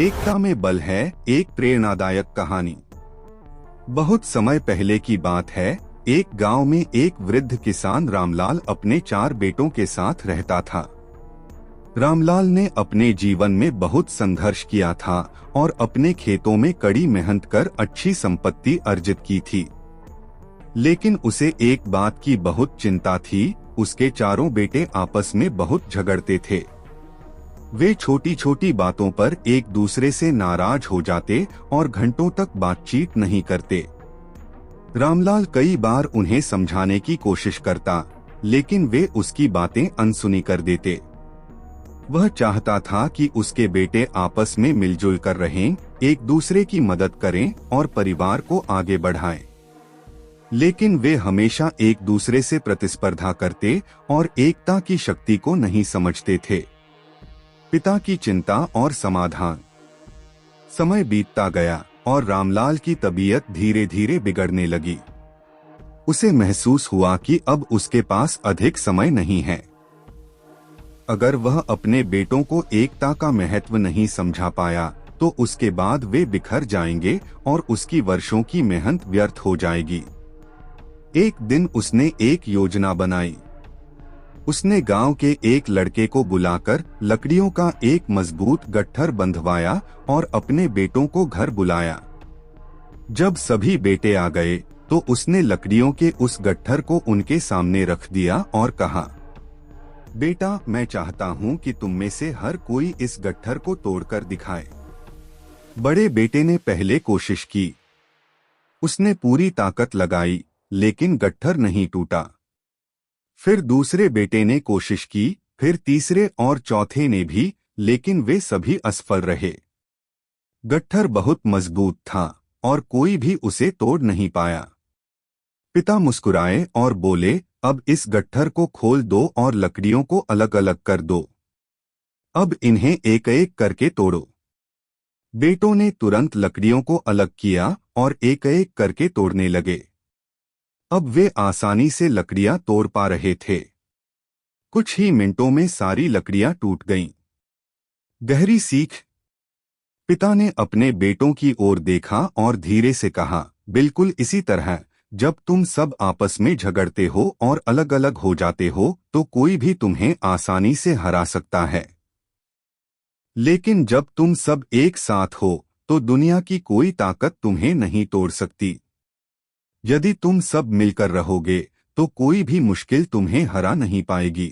एकता में बल है, एक प्रेरणादायक कहानी। बहुत समय पहले की बात है। एक गांव में एक वृद्ध किसान रामलाल अपने 4 बेटों के साथ रहता था। रामलाल ने अपने जीवन में बहुत संघर्ष किया था और अपने खेतों में कड़ी मेहनत कर अच्छी संपत्ति अर्जित की थी। लेकिन उसे एक बात की बहुत चिंता थी। उसके 4 बेटे आपस में बहुत झगड़ते थे। वे छोटी छोटी बातों पर एक दूसरे से नाराज हो जाते और घंटों तक बातचीत नहीं करते। रामलाल कई बार उन्हें समझाने की कोशिश करता, लेकिन वे उसकी बातें अनसुनी कर देते। वह चाहता था कि उसके बेटे आपस में मिलजुल कर रहें, एक दूसरे की मदद करें और परिवार को आगे बढ़ाएं। लेकिन वे हमेशा एक दूसरे से प्रतिस्पर्धा करते और एकता की शक्ति को नहीं समझते थे। पिता की चिंता और समाधान। समय बीतता गया और रामलाल की तबीयत धीरे धीरे बिगड़ने लगी। उसे महसूस हुआ कि अब उसके पास अधिक समय नहीं है। अगर वह अपने बेटों को एकता का महत्व नहीं समझा पाया तो उसके बाद वे बिखर जाएंगे और उसकी वर्षों की मेहनत व्यर्थ हो जाएगी। एक दिन उसने एक योजना बनाई। उसने गांव के एक लड़के को बुलाकर लकड़ियों का एक मजबूत गट्ठर बंधवाया और अपने बेटों को घर बुलाया। जब सभी बेटे आ गए तो उसने लकड़ियों के उस गट्ठर को उनके सामने रख दिया और कहा, बेटा, मैं चाहता हूं कि तुम में से हर कोई इस गट्ठर को तोड़कर दिखाए। बड़े बेटे ने पहले कोशिश की। उसने पूरी ताकत लगाई, लेकिन गट्ठर नहीं टूटा। फिर दूसरे बेटे ने कोशिश की, फिर तीसरे और चौथे ने भी, लेकिन वे सभी असफल रहे। गट्ठर बहुत मजबूत था और कोई भी उसे तोड़ नहीं पाया। पिता मुस्कुराए और बोले, अब इस गट्ठर को खोल दो और लकड़ियों को अलग अलग कर दो। अब इन्हें एक एक करके तोड़ो। बेटों ने तुरंत लकड़ियों को अलग किया और एक एक करके तोड़ने लगे। अब वे आसानी से लकड़ियां तोड़ पा रहे थे। कुछ ही मिनटों में सारी लकड़ियां टूट गईं। गहरी सीख। पिता ने अपने बेटों की ओर देखा और धीरे से कहा, बिल्कुल इसी तरह जब तुम सब आपस में झगड़ते हो और अलग अलग हो जाते हो तो कोई भी तुम्हें आसानी से हरा सकता है। लेकिन जब तुम सब एक साथ हो तो दुनिया की कोई ताकत तुम्हें नहीं तोड़ सकती। यदि तुम सब मिलकर रहोगे तो कोई भी मुश्किल तुम्हें हरा नहीं पाएगी।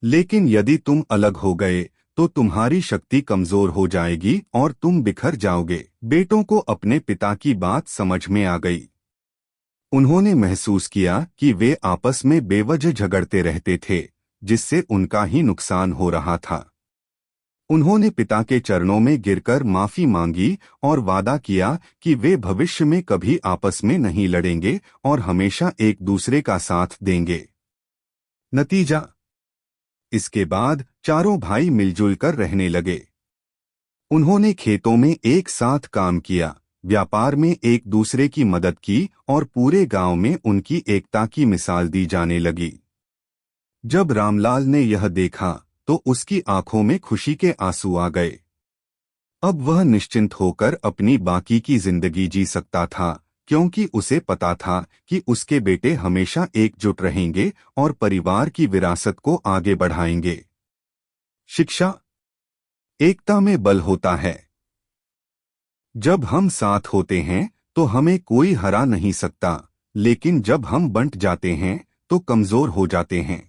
लेकिन यदि तुम अलग हो गए तो तुम्हारी शक्ति कमजोर हो जाएगी और तुम बिखर जाओगे। बेटों को अपने पिता की बात समझ में आ गई। उन्होंने महसूस किया कि वे आपस में बेवजह झगड़ते रहते थे, जिससे उनका ही नुकसान हो रहा था। उन्होंने पिता के चरणों में गिरकर माफी मांगी और वादा किया कि वे भविष्य में कभी आपस में नहीं लड़ेंगे और हमेशा एक दूसरे का साथ देंगे। नतीजा। इसके बाद 4 भाई मिलजुल कर रहने लगे। उन्होंने खेतों में एक साथ काम किया, व्यापार में एक दूसरे की मदद की और पूरे गांव में उनकी एकता की मिसाल दी जाने लगी। जब रामलाल ने यह देखा तो उसकी आंखों में खुशी के आंसू आ गए। अब वह निश्चिंत होकर अपनी बाकी की जिंदगी जी सकता था, क्योंकि उसे पता था कि उसके बेटे हमेशा एकजुट रहेंगे और परिवार की विरासत को आगे बढ़ाएंगे। शिक्षा। एकता में बल होता है। जब हम साथ होते हैं तो हमें कोई हरा नहीं सकता, लेकिन जब हम बंट जाते हैं तो कमजोर हो जाते हैं।